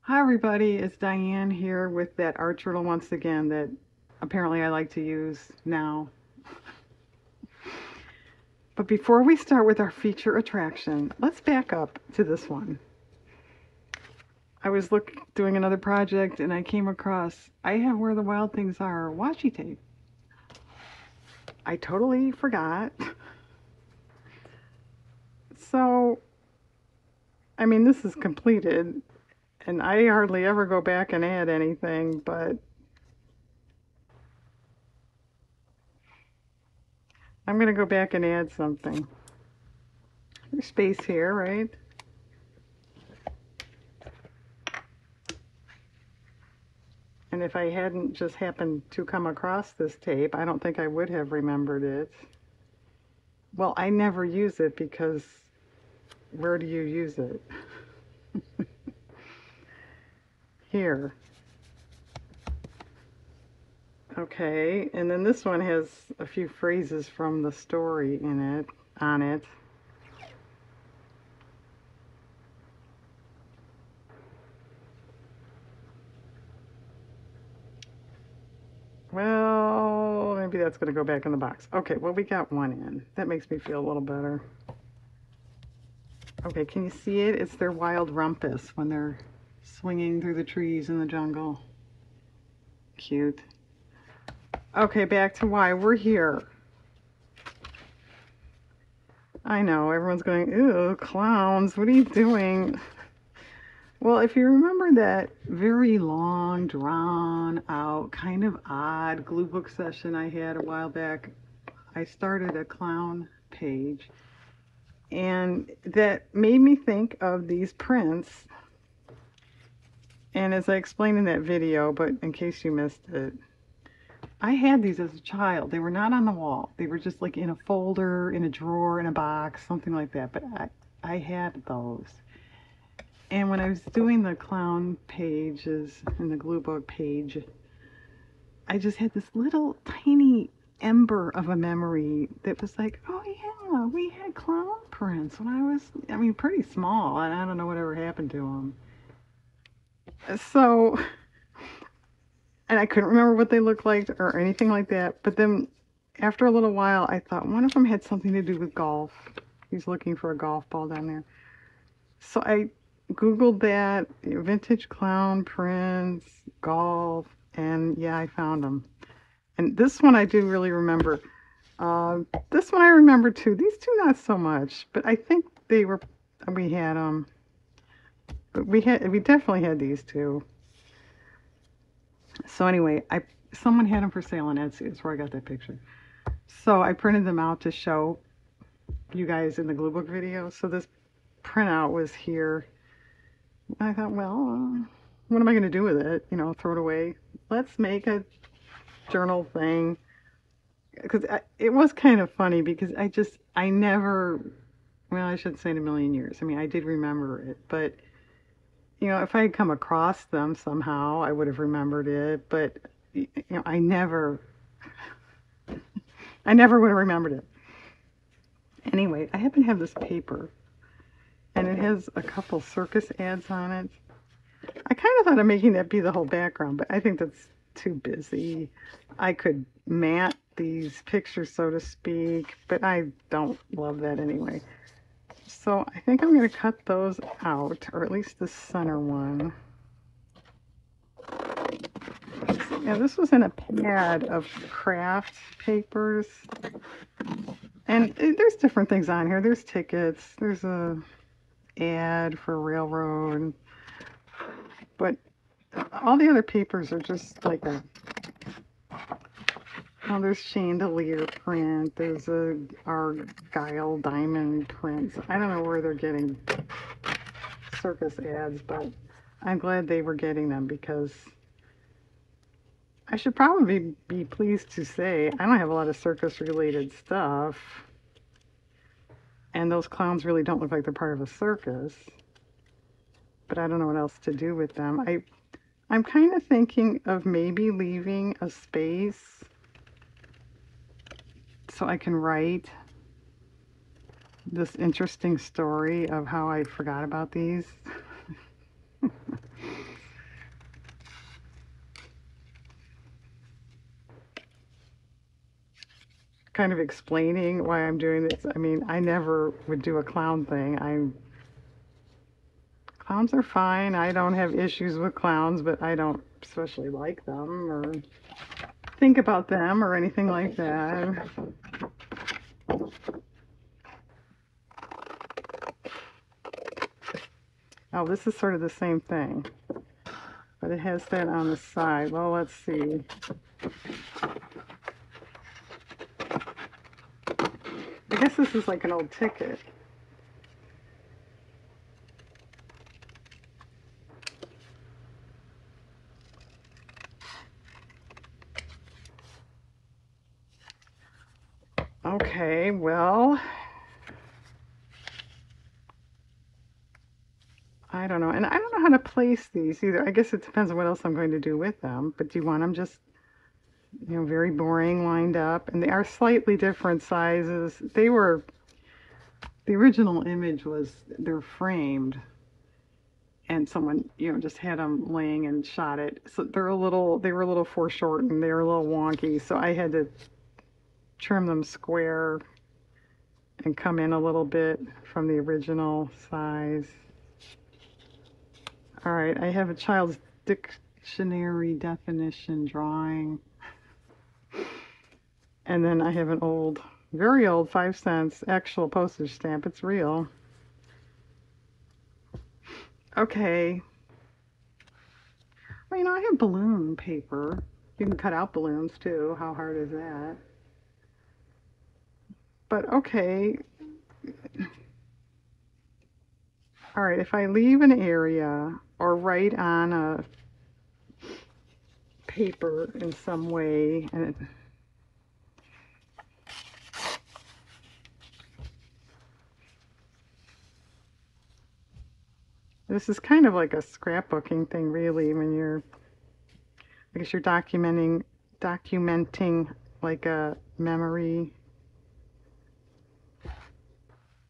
Hi everybody, it's Diane here with that art journal once again that apparently I like to use now. But before we start with our feature attraction, let's back up to this one. I was doing another project and I came across I have Where the Wild Things Are washi tape. I totally forgot. So, I mean, this is completed and I hardly ever go back and add anything, but I'm going to go back and add something. There's space here, right? And if I hadn't just happened to come across this tape, I don't think I would have remembered it. Well, I never use it because where do you use it? Here. Okay, and then this one has a few phrases from the story on it. Well, maybe that's going to go back in the box. Okay, well, we got one in. That makes me feel a little better. Okay, can you see it? It's their wild rumpus when they're swinging through the trees in the jungle. Cute. Okay, back to why we're here. I know, everyone's going, ew, clowns, what are you doing? Well, if you remember that very long, drawn out, kind of odd glue book session I had a while back, I started a clown page. And that made me think of these prints. And as I explained in that video, but in case you missed it, I had these as a child. They were not on the wall. They were just like in a folder, in a drawer, in a box, something like that. But I had those. And when I was doing the clown pages and the glue book page, I just had this little tiny ember of a memory that was like, oh yeah, we had clown prints when I mean, pretty small. And I don't know whatever happened to them. So, and I couldn't remember what they looked like or anything like that. But then after a little while, I thought one of them had something to do with golf. He's looking for a golf ball down there. So I Googled that, vintage clown prints, golf, and yeah, I found them. And this one I do really remember. This one I remember too. These two not so much, but I think we had but we definitely had these two. So anyway, someone had them for sale on Etsy. That's where I got that picture. So I printed them out to show you guys in the glue book video. So this printout was here. I thought, well, what am I going to do with it? You know, throw it away. Let's make a journal thing. Because it was kind of funny because I never, well, I shouldn't say in a million years. I mean, I did remember it, but, you know, if I had come across them somehow, I would have remembered it. But, you know, I never would have remembered it. Anyway, I happen to have this paper, and it has a couple circus ads on it. I kind of thought of making that be the whole background, but I think that's too busy. I could mat these pictures, so to speak, but I don't love that anyway. So I think I'm going to cut those out, or at least the center one. Yeah, this was in a pad of craft papers. And there's different things on here. There's tickets. There's a ad for railroad. But all the other papers are just like oh, there's chandelier print. There's a Argyle diamond print. I don't know where they're getting circus ads, but I'm glad they were getting them because I should probably be pleased to say I don't have a lot of circus related stuff. And those clowns really don't look like they're part of a circus. But I don't know what else to do with them. I'm kind of thinking of maybe leaving a space so I can write this interesting story of how I forgot about these. kind of explaining why I'm doing this. I mean, I never would do a clown thing. Clowns are fine. I don't have issues with clowns, but I don't especially like them or think about them or anything like that. Oh, this is sort of the same thing, but it has that on the side. Well, let's see. I guess this is like an old ticket. Okay, well, I don't know. And I don't know how to place these either. I guess it depends on what else I'm going to do with them. But do you want them just, very boring lined up? And they are slightly different sizes. The original image was they're framed. And someone, just had them laying and shot it. So they were a little foreshortened. They were a little wonky. So I had to trim them square and come in a little bit from the original size. All right, I have a child's dictionary definition drawing. And then I have an old, very old 5 cents actual postage stamp. It's real. Okay. Well, I have balloon paper. You can cut out balloons too. How hard is that? But okay. All right, if I leave an area or write on a paper in some way, and this is kind of like a scrapbooking thing, really, when I guess you're documenting like a memory,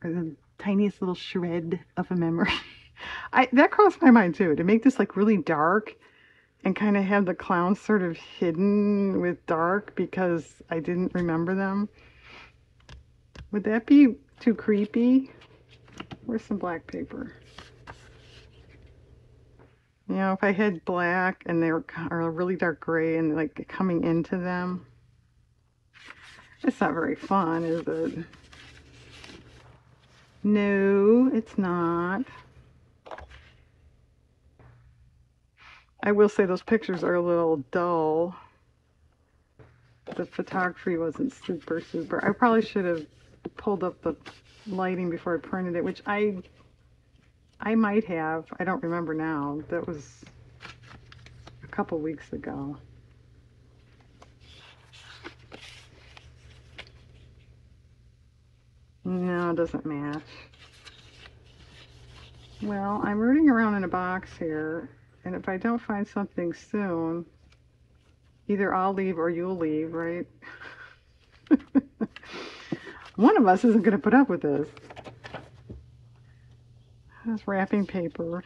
or the tiniest little shred of a memory. That crossed my mind too, to make this like really dark and kind of have the clowns sort of hidden with dark because I didn't remember them. Would that be too creepy? Where's some black paper? If I had black and they were a really dark gray and like coming into them, it's not very fun, is it? No, it's not. I will say those pictures are a little dull. The photography wasn't super. I probably should have pulled up the lighting before I printed it, which I might have. I don't remember now. That was a couple weeks ago. No, it doesn't match. Well, I'm rooting around in a box here, and if I don't find something soon, either I'll leave or you'll leave, right? One of us isn't going to put up with this. That's wrapping paper.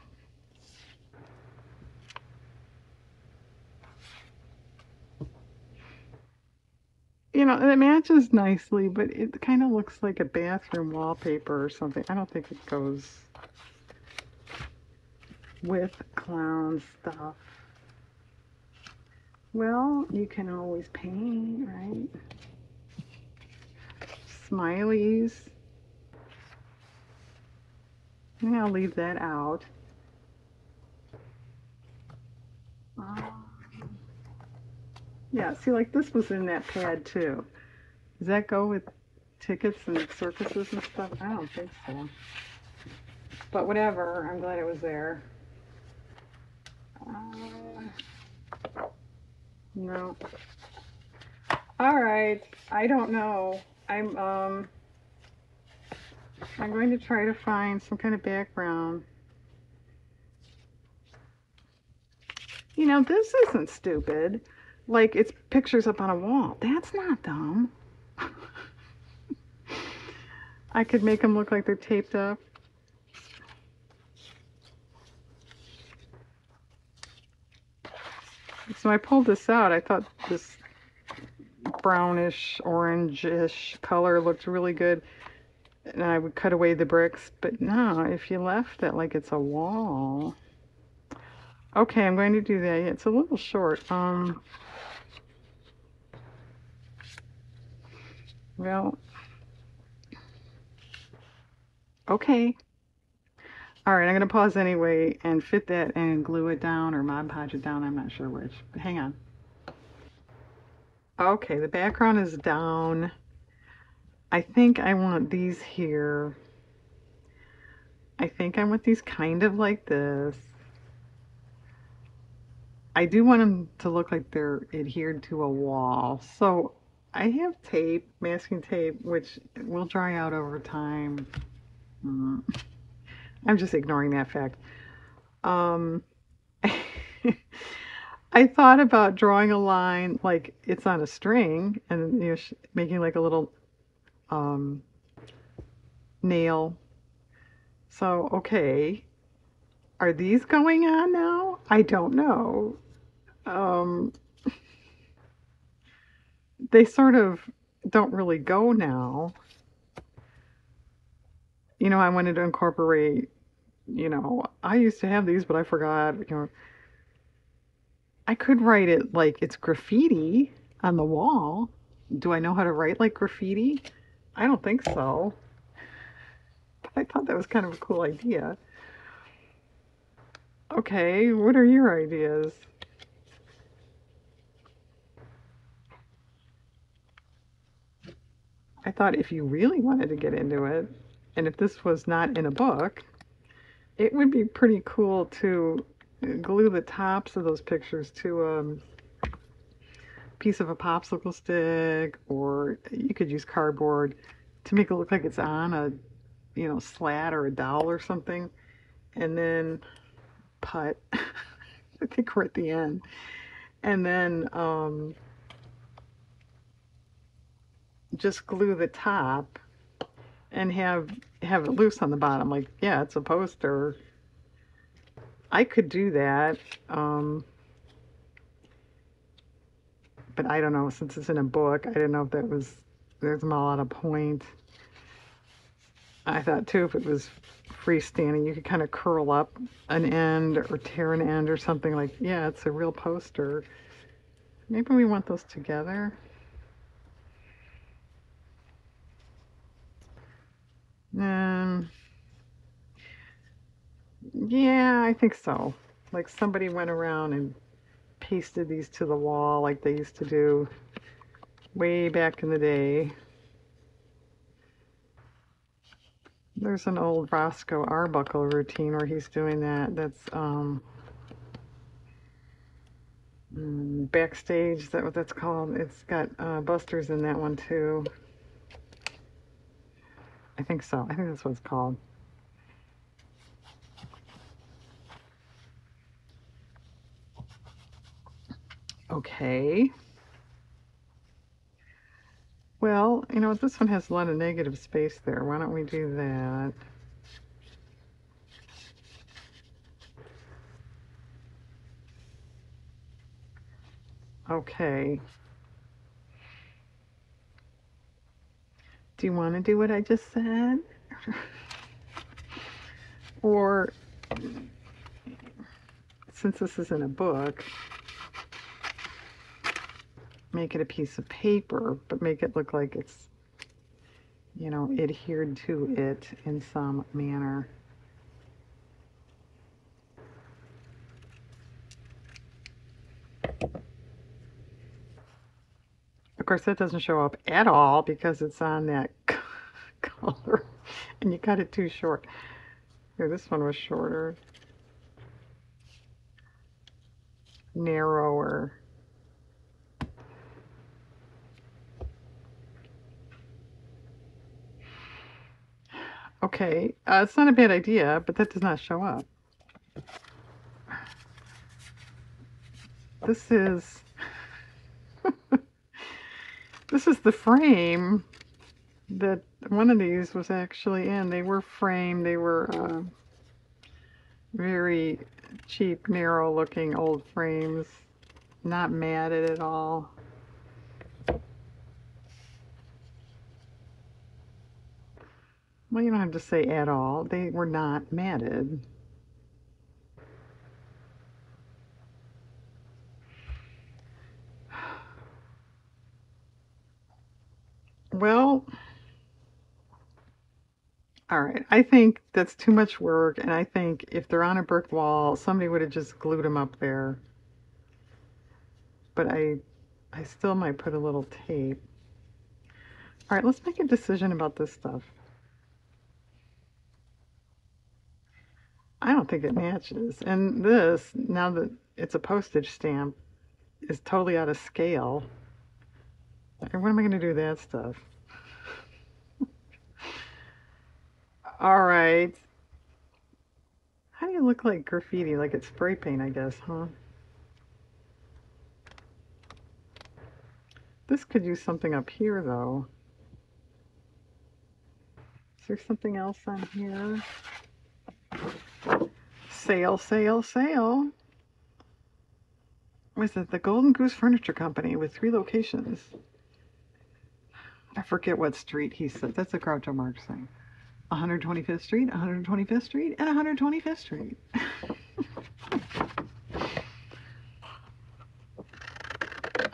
It matches nicely, but it kind of looks like a bathroom wallpaper or something. I don't think it goes with clown stuff. Well, you can always paint, right? Smileys. Maybe I'll leave that out. Yeah, see, like this was in that pad too. Does that go with tickets and circuses and stuff? I don't think so. But whatever, I'm glad it was there. No. All right, I don't know. I'm going to try to find some kind of background. This isn't stupid. Like, it's pictures up on a wall. That's not dumb. I could make them look like they're taped up. So I pulled this out. I thought this brownish, orangish color. Looked really good. And I would cut away the bricks. But no, if you left it like it's a wall. Okay, I'm going to do that. Yeah, it's a little short. Well, okay. All right, I'm going to pause anyway and fit that and glue it down or Mod Podge it down. I'm not sure which. But hang on. Okay, the background is down. I think I want these here. I think I want these kind of like this. I do want them to look like they're adhered to a wall. So I have tape, masking tape, which will dry out over time. Mm, I'm just ignoring that fact. Um, I thought about drawing a line like it's on a string and making like a little um, nail. So, okay, are these going on now? I don't know. Um, they sort of don't really go now. I wanted to incorporate, I used to have these, but I forgot, I could write it like it's graffiti on the wall. Do I know how to write like graffiti? I don't think so. But I thought that was kind of a cool idea. Okay, what are your ideas? I thought if you really wanted to get into it, and if this was not in a book, it would be pretty cool to glue the tops of those pictures to a piece of a popsicle stick, or you could use cardboard to make it look like it's on a, slat or a dowel or something, and then put, I think we're at the end, and then just glue the top and have it loose on the bottom. Like, yeah, it's a poster. I could do that. But I don't know, since it's in a book, I didn't know if there's a lot of point. I thought too, if it was freestanding, you could kind of curl up an end or tear an end or something like, yeah, it's a real poster. Maybe we want those together. Um, yeah, I think so. Like somebody went around and pasted these to the wall like they used to do way back in the day. There's an old Roscoe Arbuckle routine where he's doing that. That's backstage. Is that what that's called? It's got Busters in that one too. I think so. I think that's what it's called. Okay. Well, this one has a lot of negative space there. Why don't we do that? Okay. Do you want to do what I just said? Or, since this is in a book, make it a piece of paper, but make it look like it's, adhered to it in some manner. Of course, that doesn't show up at all because it's on that color and you cut it too short. Here, this one was shorter, narrower. Okay, it's not a bad idea, but that does not show up. This is this is the frame that one of these was actually in. They were framed. They were very cheap, narrow-looking old frames, not matted at all. Well, you don't have to say at all. They were not matted. Well, all right. I think that's too much work, and I think if they're on a brick wall, somebody would have just glued them up there. But I still might put a little tape. All right, let's make a decision about this stuff. I don't think it matches. And this, now that it's a postage stamp, is totally out of scale. And what am I going to do with that stuff? All right. How do you look like graffiti? Like it's spray paint, I guess, huh? This could use something up here, though. Is there something else on here? Sale, sale, sale. Was it the Golden Goose Furniture Company with 3 locations? I forget what street he said. That's a Groucho Marx thing. 125th Street, 125th Street, and 125th Street.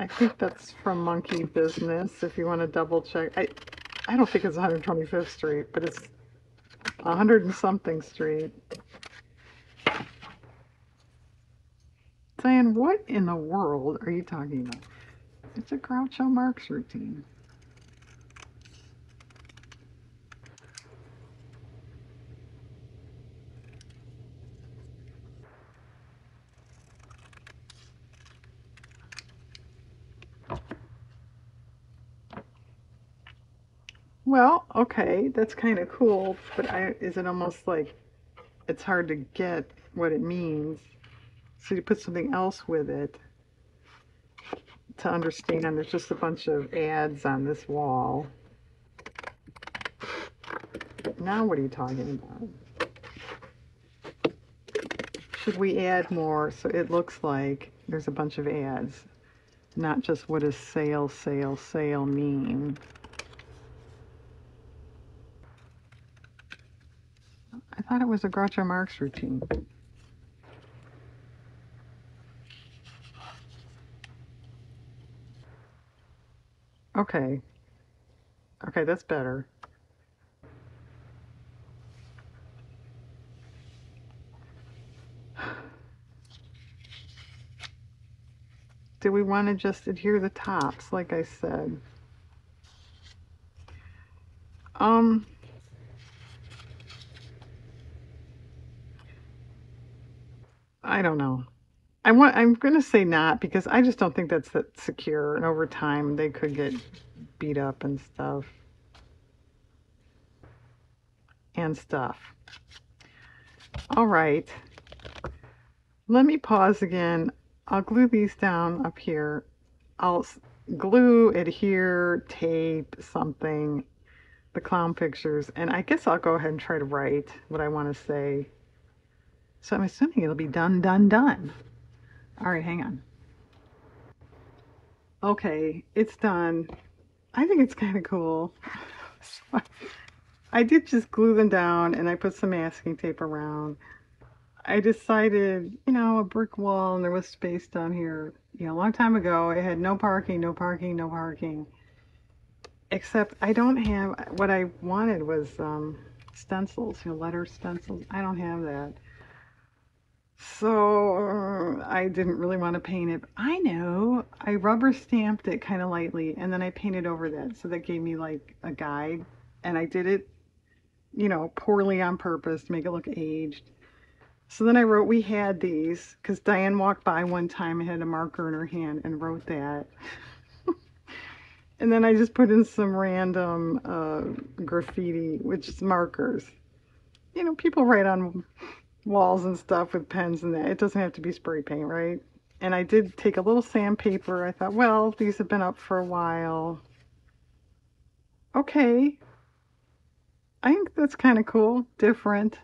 I think that's from Monkey Business, if you want to double check. I don't think it's 125th Street, but it's 100 and something Street. Saying, what in the world are you talking about? It's a Groucho Marx routine. Well, okay, that's kind of cool, but is it almost like it's hard to get what it means? So you put something else with it to understand. There's just a bunch of ads on this wall. Now what are you talking about? Should we add more so it looks like there's a bunch of ads, not just what does sale, sale, sale mean? I thought it was a Groucho Marx routine. Okay. Okay, that's better. Do we want to just adhere the tops, like I said? Um, I don't know. I'm gonna say not because I just don't think that's that secure, and over time they could get beat up and stuff. And stuff. All right. Let me pause again. I'll glue these down up here. I'll glue, adhere, tape, something, the clown pictures, and I guess I'll go ahead and try to write what I want to say. So I'm assuming it'll be done, done, done. All right, hang on. Okay, it's done. I think it's kind of cool. I did just glue them down and I put some masking tape around. I decided, a brick wall and there was space down here. A long time ago, I had no parking, no parking, no parking. Except I don't have, what I wanted was stencils, letter stencils. I don't have that. So I didn't really want to paint it. I know. I rubber stamped it kind of lightly and then I painted over that. So that gave me like a guide. And I did it, poorly on purpose to make it look aged. So then I wrote, we had these, because Diane walked by one time and had a marker in her hand and wrote that. And then I just put in some random graffiti, which is markers. People write on walls and stuff with pens and that. It doesn't have to be spray paint, right? And I did take a little sandpaper. I thought, well, these have been up for a while. Okay. I think that's kind of cool, different.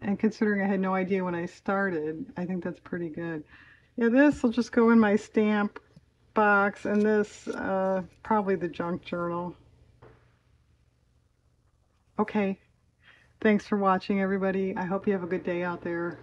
And considering I had no idea when I started, I think that's pretty good. Yeah, this will just go in my stamp box, and this, probably the junk journal. Okay. Thanks for watching, everybody. I hope you have a good day out there.